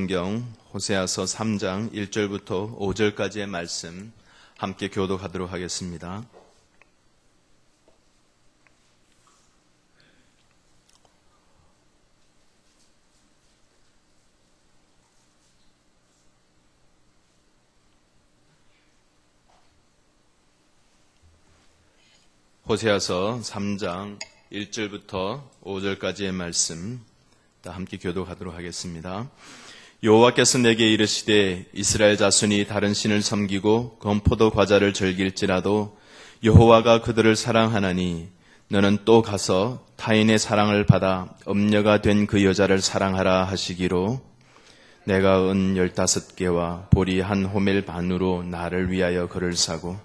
성경 호세아서 3장 1절부터 5절까지의 말씀 함께 교독하도록 하겠습니다. 호세아서 3장 1절부터 5절까지의 말씀 함께 교독하도록 하겠습니다. 여호와께서 내게 이르시되 이스라엘 자손이 다른 신을 섬기고 건포도 과자를 즐길지라도 여호와가 그들을 사랑하나니 너는 또 가서 타인의 사랑을 받아 음녀가 된 그 여자를 사랑하라 하시기로 내가 은 15개와 보리 한 호멜 반으로 나를 위하여 그를 사고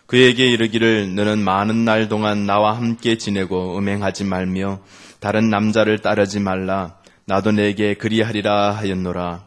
그에게 이르기를 너는 많은 날 동안 나와 함께 지내고 음행하지 말며 다른 남자를 따르지 말라 나도 내게 그리하리라 하였노라.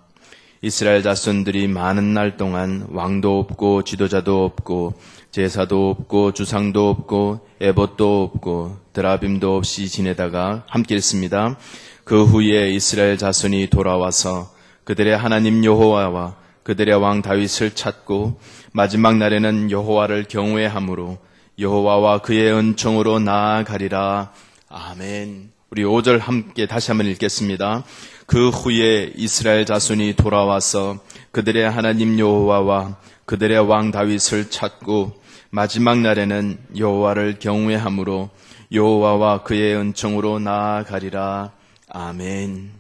이스라엘 자손들이 많은 날 동안 왕도 없고 지도자도 없고 제사도 없고 주상도 없고 에봇도 없고 드라빔도 없이 지내다가 함께 했습니다. 그 후에 이스라엘 자손이 돌아와서 그들의 하나님 여호와와 그들의 왕 다윗을 찾고 마지막 날에는 여호와를 경외함으로 여호와와 그의 은총으로 나아가리라. 아멘. 우리 5절 함께 다시 한번 읽겠습니다. 그 후에 이스라엘 자손이 돌아와서 그들의 하나님 여호와와 그들의 왕 다윗을 찾고 마지막 날에는 여호와를 경외함으로 여호와와 그의 은총으로 나아가리라. 아멘.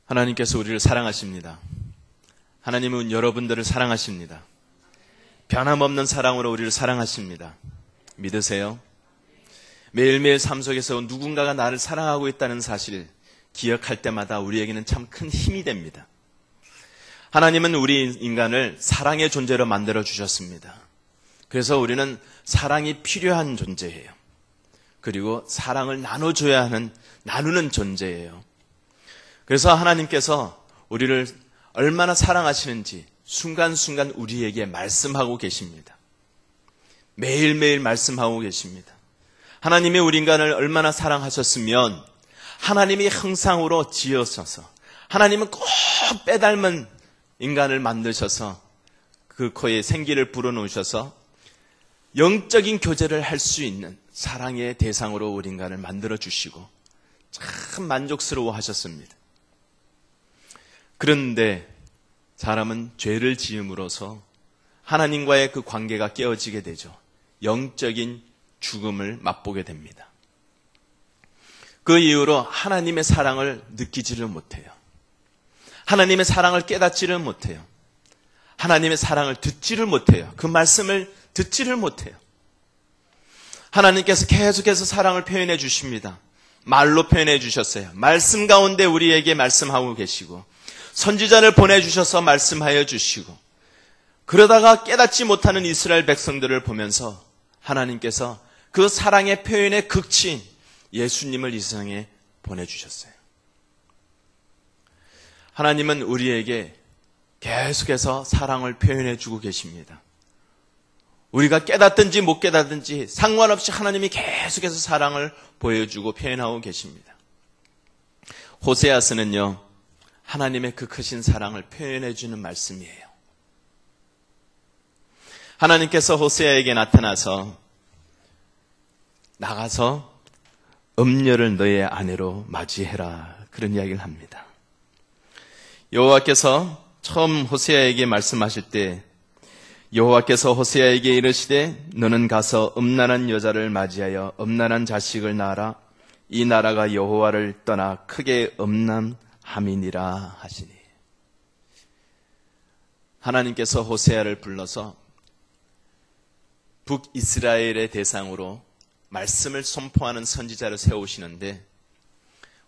하나님께서 우리를 사랑하십니다. 하나님은 여러분들을 사랑하십니다. 변함없는 사랑으로 우리를 사랑하십니다. 믿으세요? 매일매일 삶 속에서 누군가가 나를 사랑하고 있다는 사실 기억할 때마다 우리에게는 참 큰 힘이 됩니다. 하나님은 우리 인간을 사랑의 존재로 만들어 주셨습니다. 그래서 우리는 사랑이 필요한 존재예요. 그리고 사랑을 나눠줘야 하는, 나누는 존재예요. 그래서 하나님께서 우리를 얼마나 사랑하시는지 순간순간 우리에게 말씀하고 계십니다. 매일매일 말씀하고 계십니다. 하나님이 우리 인간을 얼마나 사랑하셨으면 하나님이 형상으로 지으셔서 하나님은 꼭 빼닮은 인간을 만드셔서 그 코에 생기를 불어넣으셔서 영적인 교제를 할 수 있는 사랑의 대상으로 우리 인간을 만들어 주시고 참 만족스러워 하셨습니다. 그런데 사람은 죄를 지음으로써 하나님과의 그 관계가 깨어지게 되죠. 영적인 죽음을 맛보게 됩니다. 그 이후로 하나님의 사랑을 느끼지를 못해요. 하나님의 사랑을 깨닫지를 못해요. 하나님의 사랑을 듣지를 못해요. 그 말씀을 듣지를 못해요. 하나님께서 계속해서 사랑을 표현해 주십니다. 말로 표현해 주셨어요. 말씀 가운데 우리에게 말씀하고 계시고 선지자를 보내주셔서 말씀하여 주시고 그러다가 깨닫지 못하는 이스라엘 백성들을 보면서 하나님께서 그 사랑의 표현의 극치인 예수님을 이 세상에 보내주셨어요. 하나님은 우리에게 계속해서 사랑을 표현해 주고 계십니다. 우리가 깨닫든지 못 깨닫든지 상관없이 하나님이 계속해서 사랑을 보여주고 표현하고 계십니다. 호세아서는요, 하나님의 그 크신 사랑을 표현해 주는 말씀이에요. 하나님께서 호세아에게 나가서 음녀를 너의 아내로 맞이해라, 그런 이야기를 합니다. 여호와께서 처음 호세아에게 말씀하실 때 여호와께서 호세아에게 이르시되 너는 가서 음란한 여자를 맞이하여 음란한 자식을 낳아라. 이 나라가 여호와를 떠나 크게 음란함이니라 하시니. 하나님께서 호세아를 불러서 북이스라엘의 대상으로 말씀을 선포하는 선지자를 세우시는데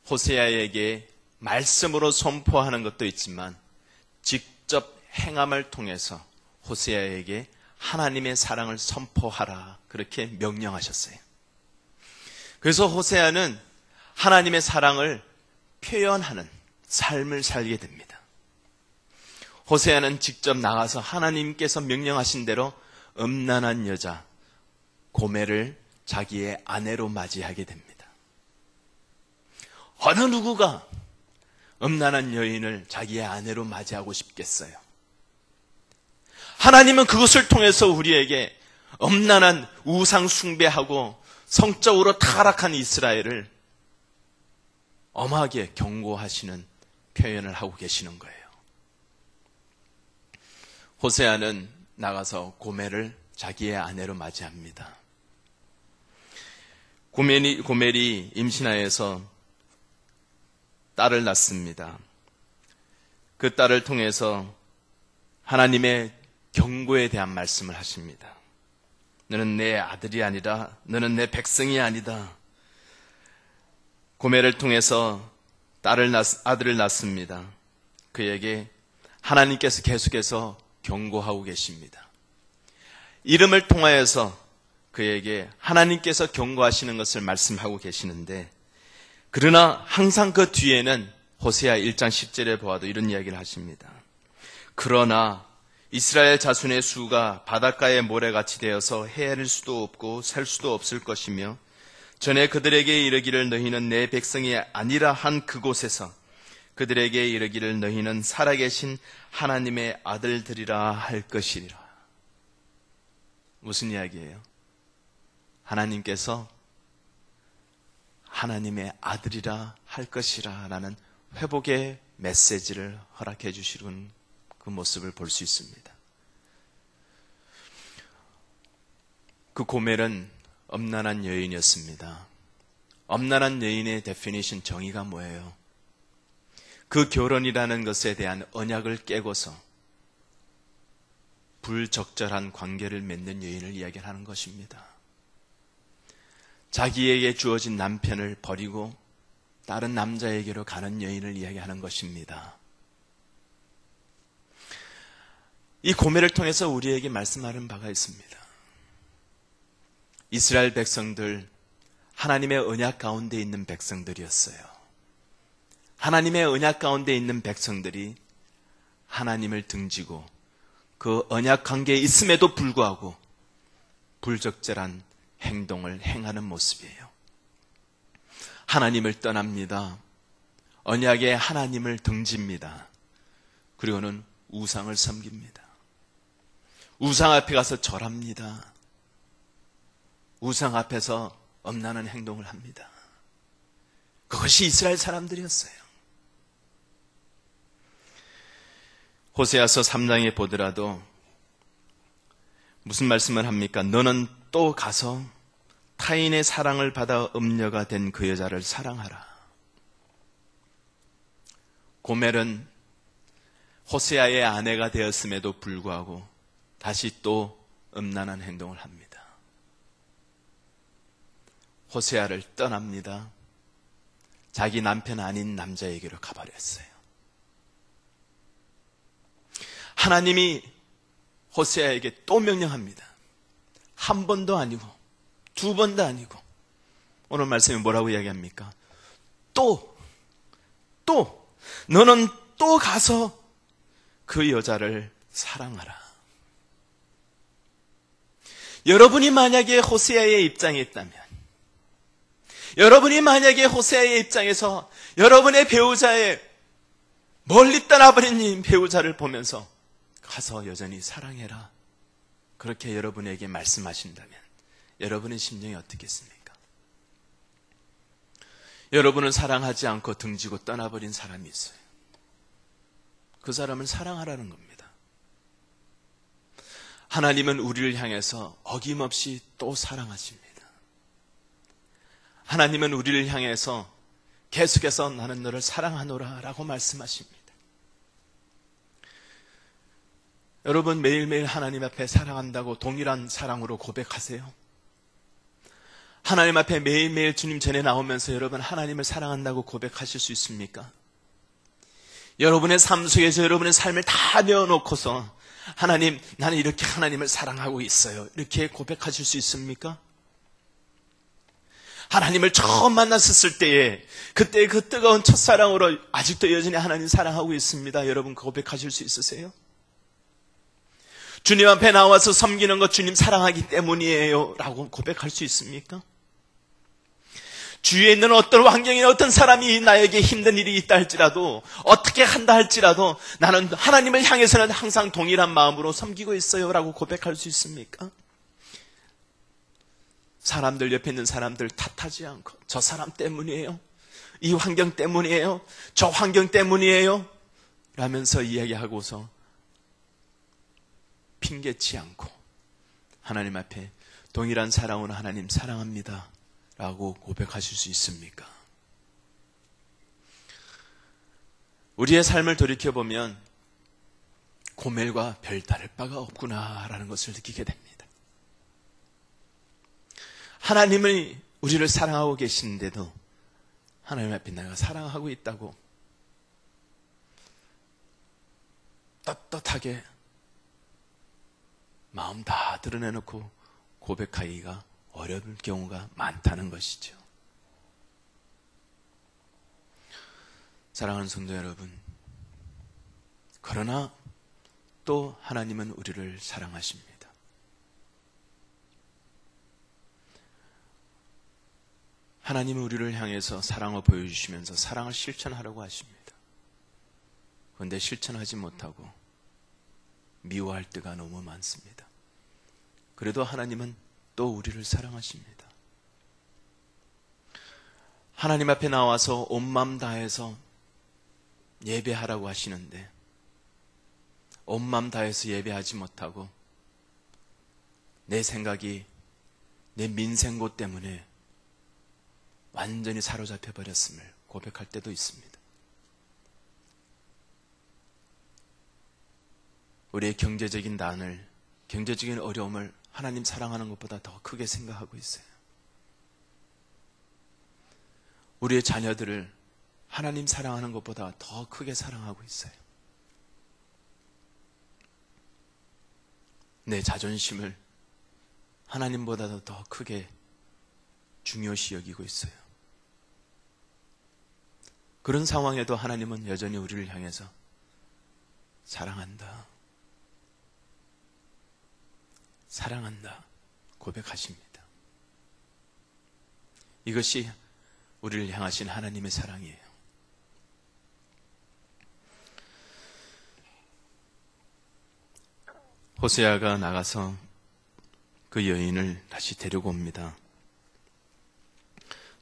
호세아에게 말씀으로 선포하는 것도 있지만 직접 행함을 통해서 호세아에게 하나님의 사랑을 선포하라, 그렇게 명령하셨어요. 그래서 호세아는 하나님의 사랑을 표현하는 삶을 살게 됩니다. 호세아는 직접 나가서 하나님께서 명령하신 대로 음란한 여자 고멜을 자기의 아내로 맞이하게 됩니다. 어느 누구가 음란한 여인을 자기의 아내로 맞이하고 싶겠어요? 하나님은 그것을 통해서 우리에게 음란한 우상 숭배하고 성적으로 타락한 이스라엘을 엄하게 경고하시는 표현을 하고 계시는 거예요. 호세아는 나가서 고멜을 자기의 아내로 맞이합니다. 고멜이 임신하여서 딸을 낳습니다. 그 딸을 통해서 하나님의 경고에 대한 말씀을 하십니다. 너는 내 아들이 아니라 너는 내 백성이 아니다. 고멜을 통해서 아들을 낳습니다. 그에게 하나님께서 계속해서 경고하고 계십니다. 이름을 통하여서 그에게 하나님께서 경고하시는 것을 말씀하고 계시는데, 그러나 항상 그 뒤에는 호세아 1장 10절에 보아도 이런 이야기를 하십니다. 그러나 이스라엘 자손의 수가 바닷가의 모래같이 되어서 헤아릴 수도 없고 셀 수도 없을 것이며, 전에 그들에게 이르기를 너희는 내 백성이 아니라 한 그곳에서 그들에게 이르기를 너희는 살아계신 하나님의 아들들이라 할 것이리라. 무슨 이야기예요? 하나님께서 하나님의 아들이라 할 것이라 라는 회복의 메시지를 허락해 주시는 그 모습을 볼 수 있습니다. 그 고멜은 엄란한 여인이었습니다. 엄란한 여인의 데피니션 정의가 뭐예요? 그 결혼이라는 것에 대한 언약을 깨고서 불적절한 관계를 맺는 여인을 이야기하는 것입니다. 자기에게 주어진 남편을 버리고 다른 남자에게로 가는 여인을 이야기하는 것입니다. 이 고멜을 통해서 우리에게 말씀하는 바가 있습니다. 이스라엘 백성들, 하나님의 언약 가운데 있는 백성들이었어요. 하나님의 언약 가운데 있는 백성들이 하나님을 등지고 그 언약 관계에 있음에도 불구하고 불적절한 행동을 행하는 모습이에요. 하나님을 떠납니다. 언약의 하나님을 등집니다. 그리고는 우상을 섬깁니다. 우상 앞에 가서 절합니다. 우상 앞에서 엄란한 행동을 합니다. 그것이 이스라엘 사람들이었어요. 호세아서 3장에 보더라도 무슨 말씀을 합니까? 너는 또 가서 타인의 사랑을 받아 음녀가 된 그 여자를 사랑하라. 고멜은 호세아의 아내가 되었음에도 불구하고 다시 또 음란한 행동을 합니다. 호세아를 떠납니다. 자기 남편 아닌 남자에게로 가버렸어요. 하나님이 호세아에게 또 명령합니다. 한 번도 아니고 두 번도 아니고, 오늘 말씀이 뭐라고 이야기합니까? 또 너는 또 가서 그 여자를 사랑하라. 여러분이 만약에 호세아의 입장에 있다면, 여러분이 만약에 호세아의 입장에서 여러분의 배우자의 멀리 떠나버린 배우자를 보면서 가서 여전히 사랑해라, 그렇게 여러분에게 말씀하신다면 여러분의 심정이 어떻겠습니까? 여러분을 사랑하지 않고 등지고 떠나버린 사람이 있어요. 그 사람을 사랑하라는 겁니다. 하나님은 우리를 향해서 어김없이 또 사랑하십니다. 하나님은 우리를 향해서 계속해서 나는 너를 사랑하노라 라고 말씀하십니다. 여러분, 매일매일 하나님 앞에 사랑한다고 동일한 사랑으로 고백하세요? 하나님 앞에 매일매일 주님 전에 나오면서 여러분 하나님을 사랑한다고 고백하실 수 있습니까? 여러분의 삶 속에서 여러분의 삶을 다 내어놓고서 하나님, 나는 이렇게 하나님을 사랑하고 있어요, 이렇게 고백하실 수 있습니까? 하나님을 처음 만났을 때에 그때 그 뜨거운 첫사랑으로 아직도 여전히 하나님 사랑하고 있습니다, 여러분 고백하실 수 있으세요? 주님 앞에 나와서 섬기는 것 주님 사랑하기 때문이에요 라고 고백할 수 있습니까? 주위에 있는 어떤 환경에 어떤 사람이 나에게 힘든 일이 있다 할지라도, 어떻게 한다 할지라도 나는 하나님을 향해서는 항상 동일한 마음으로 섬기고 있어요 라고 고백할 수 있습니까? 사람들, 옆에 있는 사람들 탓하지 않고 저 사람 때문이에요, 이 환경 때문이에요, 저 환경 때문이에요 라면서 이야기하고서 핑계치 않고 하나님 앞에 동일한 사랑으로 하나님 사랑합니다 라고 고백하실 수 있습니까? 우리의 삶을 돌이켜보면 고멜과 별 다를 바가 없구나라는 것을 느끼게 됩니다. 하나님이 우리를 사랑하고 계시는데도 하나님 앞에 내가 사랑하고 있다고 떳떳하게 마음 다 드러내놓고 고백하기가 어려울 경우가 많다는 것이죠. 사랑하는 성도 여러분, 그러나 또 하나님은 우리를 사랑하십니다. 하나님은 우리를 향해서 사랑을 보여주시면서 사랑을 실천하라고 하십니다. 그런데 실천하지 못하고 미워할 때가 너무 많습니다. 그래도 하나님은 또 우리를 사랑하십니다. 하나님 앞에 나와서 온 마음 다해서 예배하라고 하시는데 온 마음 다해서 예배하지 못하고 내 생각이 내 민생고 때문에 완전히 사로잡혀 버렸음을 고백할 때도 있습니다. 우리의 경제적인 난을, 경제적인 어려움을 하나님 사랑하는 것보다 더 크게 생각하고 있어요. 우리의 자녀들을 하나님 사랑하는 것보다 더 크게 사랑하고 있어요. 내 자존심을 하나님보다도 더 크게 중요시 여기고 있어요. 그런 상황에도 하나님은 여전히 우리를 향해서 사랑한다, 사랑한다 고백하십니다. 이것이 우리를 향하신 하나님의 사랑이에요. 호세아가 나가서 그 여인을 다시 데리고 옵니다.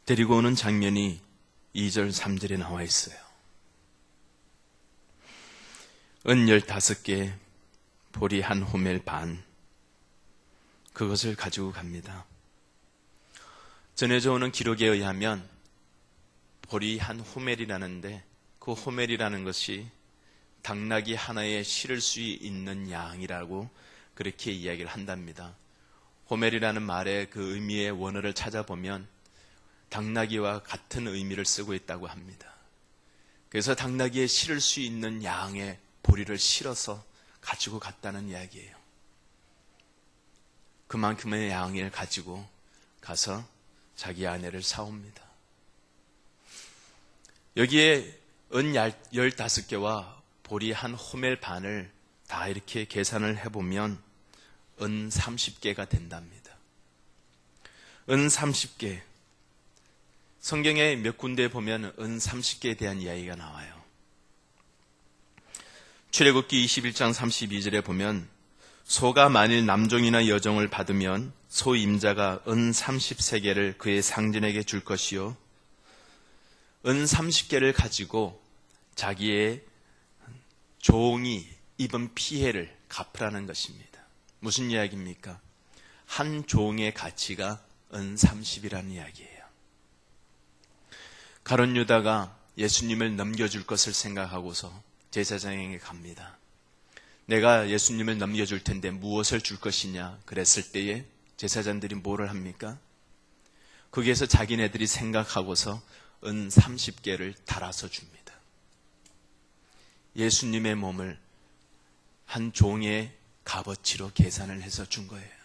데리고 오는 장면이 2절 3절에 나와 있어요. 은 15개, 보리 한 호멜 반, 그것을 가지고 갑니다. 전해져 오는 기록에 의하면 보리 한 호멜이라는데 그 호멜이라는 것이 당나귀 하나에 실을 수 있는 양이라고 그렇게 이야기를 한답니다. 호멜이라는 말의 그 의미의 원어를 찾아보면 당나귀와 같은 의미를 쓰고 있다고 합니다. 그래서 당나귀에 실을 수 있는 양의 보리를 실어서 가지고 갔다는 이야기예요. 그만큼의 양을 가지고 가서 자기 아내를 사옵니다. 여기에 은 15개와 보리 한 호멜 반을 다 이렇게 계산을 해보면 은 30개가 된답니다. 은 30개. 성경에 몇 군데 보면 은 30개에 대한 이야기가 나와요. 출애굽기 21장 32절에 보면 소가 만일 남종이나 여종을 받으면 소 임자가 은 30세겔을 그의 상전에게 줄 것이요, 은 30개를 가지고 자기의 종이 입은 피해를 갚으라는 것입니다. 무슨 이야기입니까? 한 종의 가치가 은 30이라는 이야기예요. 가룟 유다가 예수님을 넘겨줄 것을 생각하고서 제사장에게 갑니다. 내가 예수님을 넘겨줄 텐데 무엇을 줄 것이냐 그랬을 때에 제사장들이 뭐를 합니까? 거기에서 자기네들이 생각하고서 은 30개를 달아서 줍니다. 예수님의 몸을 한 종의 값어치로 계산을 해서 준 거예요.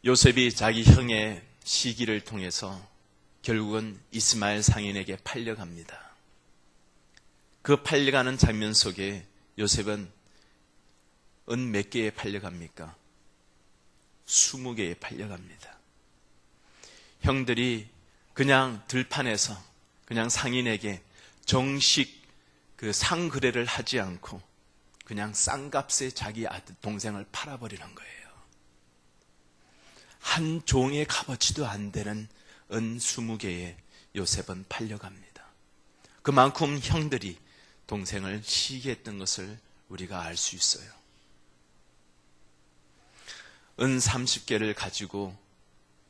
요셉이 자기 형의 시기를 통해서 결국은 이스마엘 상인에게 팔려갑니다. 그 팔려가는 장면 속에 요셉은 은 몇 개에 팔려갑니까? 20개에 팔려갑니다. 형들이 그냥 들판에서 그냥 상인에게 정식 그 상거래를 하지 않고 그냥 싼값에 자기 아들 동생을 팔아버리는 거예요. 한 종의 값어치도 안 되는 은 20개에 요셉은 팔려갑니다. 그만큼 형들이 동생을 시기했던 것을 우리가 알 수 있어요. 은 30개를 가지고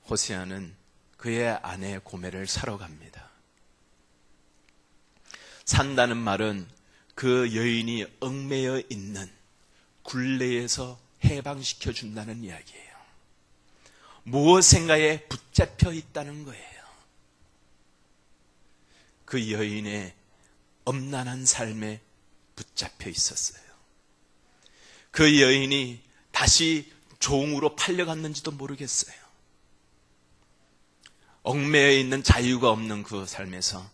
호세아는 그의 아내 고멜을 사러 갑니다. 산다는 말은 그 여인이 얽매여 있는 굴레에서 해방시켜 준다는 이야기예요. 무엇인가에 붙잡혀 있다는 거예요. 그 여인의 엄난한 삶에 붙잡혀 있었어요. 그 여인이 다시 종으로 팔려갔는지도 모르겠어요. 얽매여 있는 자유가 없는 그 삶에서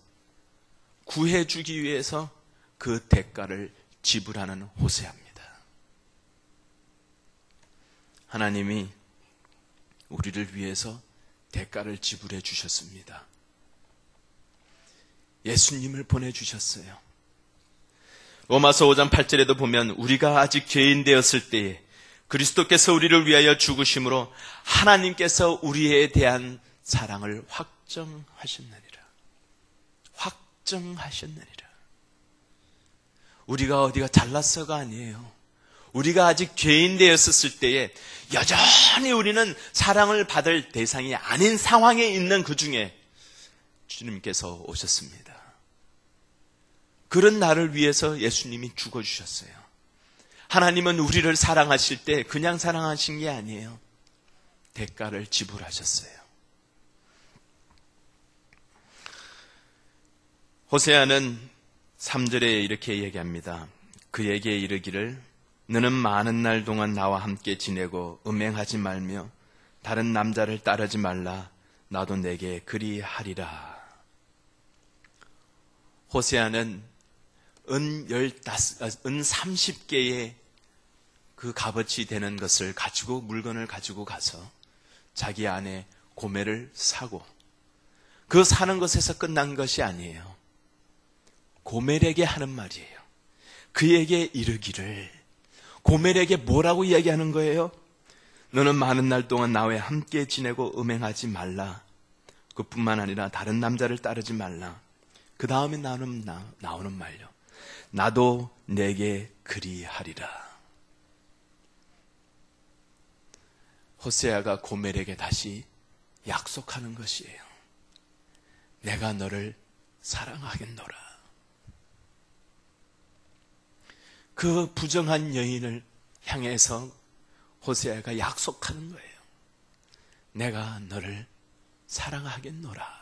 구해주기 위해서 그 대가를 지불하는 호세아입니다. 하나님이 우리를 위해서 대가를 지불해 주셨습니다. 예수님을 보내주셨어요. 로마서 5장 8절에도 보면 우리가 아직 죄인 되었을 때에 그리스도께서 우리를 위하여 죽으심으로 하나님께서 우리에 대한 사랑을 확정하셨느니라. 확정하셨느니라. 우리가 어디가 잘났어가 아니에요. 우리가 아직 죄인 되었을 때에 여전히 우리는 사랑을 받을 대상이 아닌 상황에 있는 그 중에 주님께서 오셨습니다. 그런 나를 위해서 예수님이 죽어주셨어요. 하나님은 우리를 사랑하실 때 그냥 사랑하신 게 아니에요. 대가를 지불하셨어요. 호세아는 3절에 이렇게 얘기합니다. 그에게 이르기를 너는 많은 날 동안 나와 함께 지내고 음행하지 말며 다른 남자를 따르지 말라. 나도 내게 그리하리라. 호세아는 은 30개의 그 값어치 되는 것을 가지고 물건을 가지고 가서 자기 아내 고멜을 사고 그 사는 것에서 끝난 것이 아니에요. 고멜에게 하는 말이에요. 그에게 이르기를 고멜에게 뭐라고 이야기하는 거예요? 너는 많은 날 동안 나와 함께 지내고 음행하지 말라. 그뿐만 아니라 다른 남자를 따르지 말라. 그 다음에 나오는 말요. 나도 내게 그리하리라. 호세아가 고멜에게 다시 약속하는 것이에요. 내가 너를 사랑하겠노라. 그 부정한 여인을 향해서 호세아가 약속하는 거예요. 내가 너를 사랑하겠노라.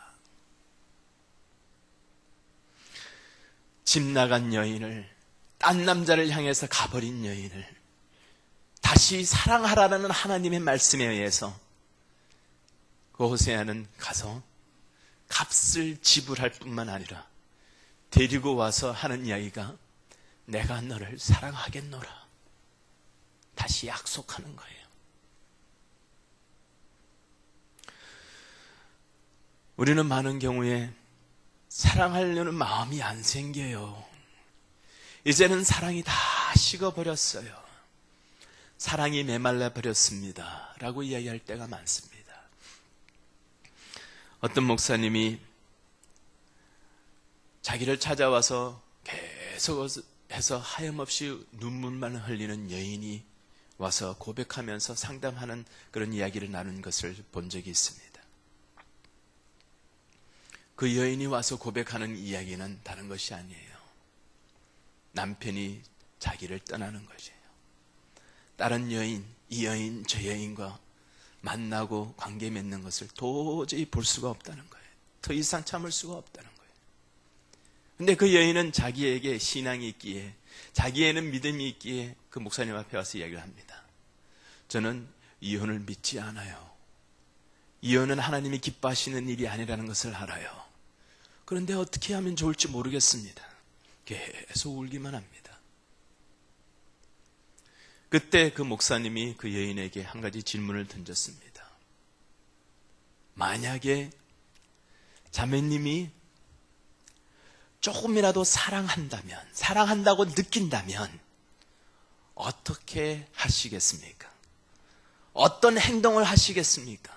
집 나간 여인을, 딴 남자를 향해서 가버린 여인을 다시 사랑하라는 하나님의 말씀에 의해서 그 호세아는 가서 값을 지불할 뿐만 아니라 데리고 와서 하는 이야기가 내가 너를 사랑하겠노라. 다시 약속하는 거예요. 우리는 많은 경우에 사랑하려는 마음이 안 생겨요. 이제는 사랑이 다 식어버렸어요. 사랑이 메말라 버렸습니다. 라고 이야기할 때가 많습니다. 어떤 목사님이 자기를 찾아와서 계속해서 하염없이 눈물만 흘리는 여인이 와서 고백하면서 상담하는 그런 이야기를 나눈 것을 본 적이 있습니다. 그 여인이 와서 고백하는 이야기는 다른 것이 아니에요. 남편이 자기를 떠나는 것이에요. 다른 여인, 이 여인, 저 여인과 만나고 관계 맺는 것을 도저히 볼 수가 없다는 거예요. 더 이상 참을 수가 없다는 거예요. 근데 그 여인은 자기에게 신앙이 있기에, 자기에는 믿음이 있기에 그 목사님 앞에 와서 이야기를 합니다. 저는 이혼을 믿지 않아요. 이혼은 하나님이 기뻐하시는 일이 아니라는 것을 알아요. 그런데 어떻게 하면 좋을지 모르겠습니다. 계속 울기만 합니다. 그때 그 목사님이 그 여인에게 한 가지 질문을 던졌습니다. 만약에 자매님이 조금이라도 사랑한다고 느낀다면 어떻게 하시겠습니까? 어떤 행동을 하시겠습니까?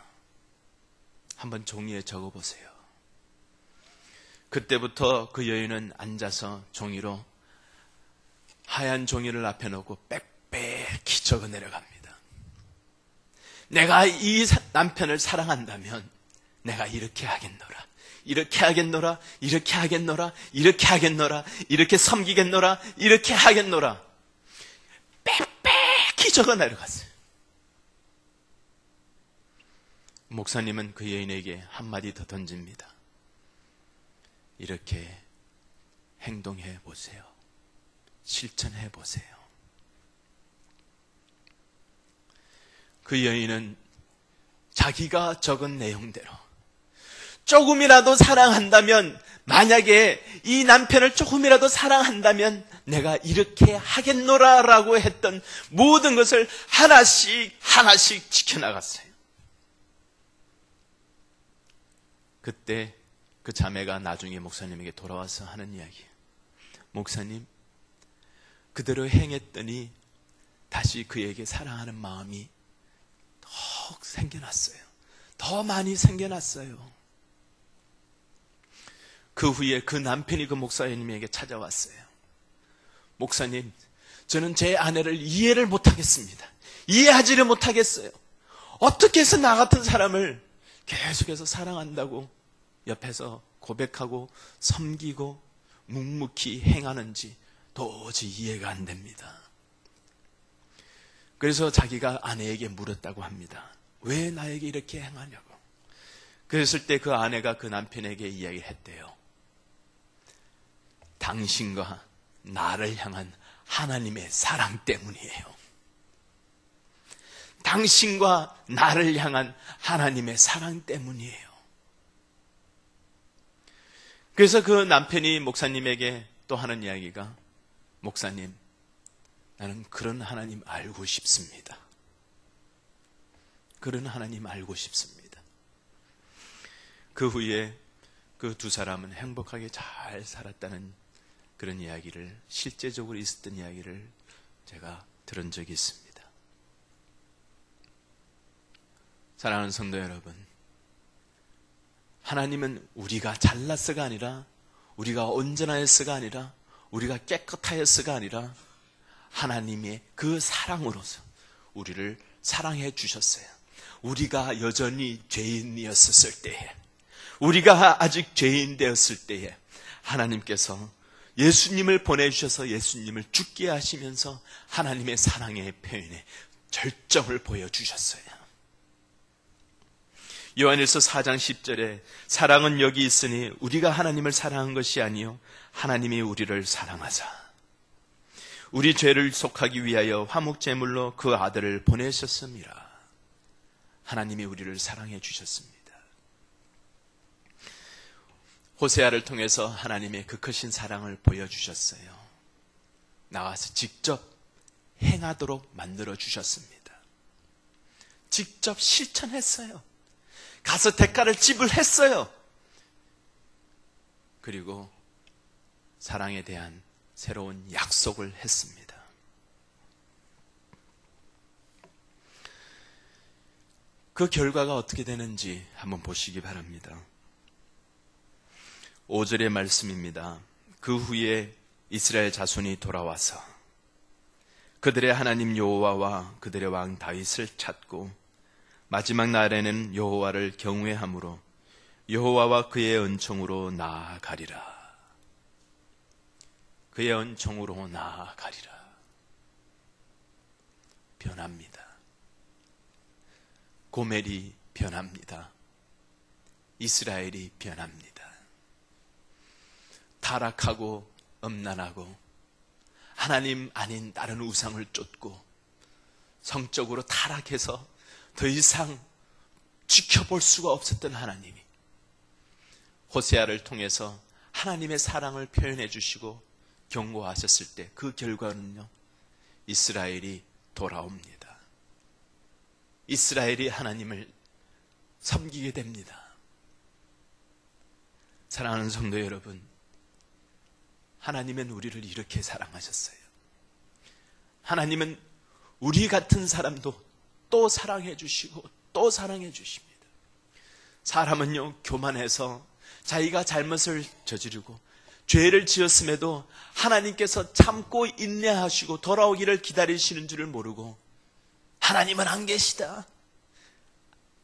한번 종이에 적어보세요. 그때부터 그 여인은 앉아서 종이로 하얀 종이를 앞에 놓고 빽빽히 적어 내려갑니다. 내가 이 남편을 사랑한다면 내가 이렇게 하겠노라, 이렇게 하겠노라, 이렇게 하겠노라, 이렇게 하겠노라, 이렇게 섬기겠노라, 이렇게 하겠노라. 빽빽히 적어 내려갔어요. 목사님은 그 여인에게 한마디 더 던집니다. 이렇게 행동해 보세요. 실천해 보세요. 그 여인은 자기가 적은 내용대로 조금이라도 사랑한다면, 만약에 이 남편을 조금이라도 사랑한다면 내가 이렇게 하겠노라라고 했던 모든 것을 하나씩 하나씩 지켜나갔어요. 그때 그 자매가 나중에 목사님에게 돌아와서 하는 이야기, 목사님, 그대로 행했더니 다시 그에게 사랑하는 마음이 더 생겨났어요. 더 많이 생겨났어요. 그 후에 그 남편이 그 목사님에게 찾아왔어요. 목사님, 저는 제 아내를 이해를 못하겠습니다. 이해하지를 못하겠어요. 어떻게 해서 나 같은 사람을 계속해서 사랑한다고 옆에서 고백하고 섬기고 묵묵히 행하는지 도저히 이해가 안 됩니다. 그래서 자기가 아내에게 물었다고 합니다. 왜 나에게 이렇게 행하냐고. 그랬을 때 그 아내가 그 남편에게 이야기했대요. 당신과 나를 향한 하나님의 사랑 때문이에요. 당신과 나를 향한 하나님의 사랑 때문이에요. 그래서 그 남편이 목사님에게 또 하는 이야기가, 목사님, 나는 그런 하나님 알고 싶습니다. 그런 하나님 알고 싶습니다. 그 후에 그 두 사람은 행복하게 잘 살았다는 그런 이야기를, 실제적으로 있었던 이야기를 제가 들은 적이 있습니다. 사랑하는 성도 여러분, 하나님은 우리가 잘났어가 아니라, 우리가 온전하였어가 아니라, 우리가 깨끗하였어가 아니라 하나님의 그 사랑으로서 우리를 사랑해 주셨어요. 우리가 여전히 죄인이었을 때에, 우리가 아직 죄인 되었을 때에 하나님께서 예수님을 보내주셔서 예수님을 죽게 하시면서 하나님의 사랑의 표현에 절정을 보여주셨어요. 요한일서 4장 10절에 사랑은 여기 있으니 우리가 하나님을 사랑한 것이 아니요 하나님이 우리를 사랑하사 우리 죄를 속하기 위하여 화목제물로 그 아들을 보내셨습니다. 하나님이 우리를 사랑해 주셨습니다. 호세아를 통해서 하나님의 그 크신 사랑을 보여주셨어요. 나와서 직접 행하도록 만들어 주셨습니다. 직접 실천했어요. 가서 대가를 지불했어요. 그리고 사랑에 대한 새로운 약속을 했습니다. 그 결과가 어떻게 되는지 한번 보시기 바랍니다. 5절의 말씀입니다. 그 후에 이스라엘 자손이 돌아와서 그들의 하나님 여호와와 그들의 왕 다윗을 찾고 마지막 날에는 여호와를 경외함으로 여호와와 그의 은총으로 나아가리라. 그의 은총으로 나아가리라. 변합니다. 고멜이 변합니다. 이스라엘이 변합니다. 타락하고 음란하고 하나님 아닌 다른 우상을 쫓고 성적으로 타락해서 더 이상 지켜볼 수가 없었던 하나님이 호세아를 통해서 하나님의 사랑을 표현해 주시고 경고하셨을 때 그 결과는요, 이스라엘이 돌아옵니다. 이스라엘이 하나님을 섬기게 됩니다. 사랑하는 성도 여러분, 하나님은 우리를 이렇게 사랑하셨어요. 하나님은 우리 같은 사람도 또 사랑해 주시고 또 사랑해 주십니다. 사람은요, 교만해서 자기가 잘못을 저지르고 죄를 지었음에도 하나님께서 참고 인내하시고 돌아오기를 기다리시는 줄을 모르고 하나님은 안 계시다,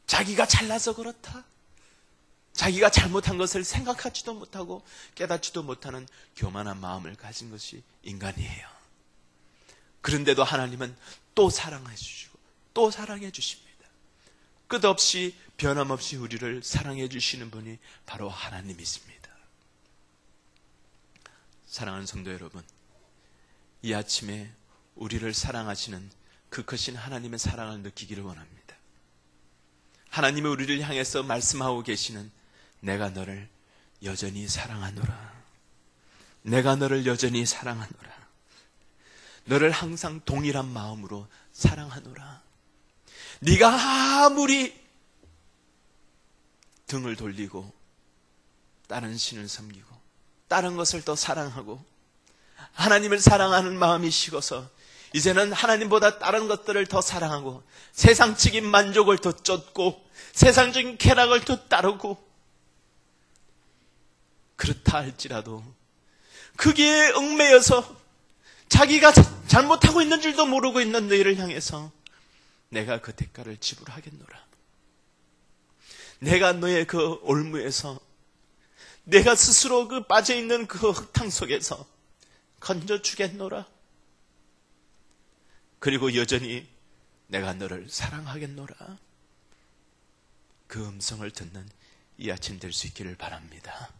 자기가 잘나서 그렇다, 자기가 잘못한 것을 생각하지도 못하고 깨닫지도 못하는 교만한 마음을 가진 것이 인간이에요. 그런데도 하나님은 또 사랑해 주시고 또 사랑해 주십니다. 끝없이 변함없이 우리를 사랑해 주시는 분이 바로 하나님이십니다. 사랑하는 성도 여러분, 이 아침에 우리를 사랑하시는 그 크신 하나님의 사랑을 느끼기를 원합니다. 하나님이 우리를 향해서 말씀하고 계시는 내가 너를 여전히 사랑하노라. 내가 너를 여전히 사랑하노라. 너를 항상 동일한 마음으로 사랑하노라. 네가 아무리 등을 돌리고 다른 신을 섬기고 다른 것을 더 사랑하고 하나님을 사랑하는 마음이 식어서 이제는 하나님보다 다른 것들을 더 사랑하고 세상적인 만족을 더 쫓고 세상적인 쾌락을 더 따르고, 그렇다 할지라도 거기에 얽매여서 자기가 잘못하고 있는 줄도 모르고 있는 너희를 향해서 내가 그 대가를 지불하겠노라. 내가 너의 그 올무에서 내가 스스로 그 빠져있는 그 흙탕 속에서 건져주겠노라. 그리고 여전히 내가 너를 사랑하겠노라. 그 음성을 듣는 이 아침 될 수 있기를 바랍니다.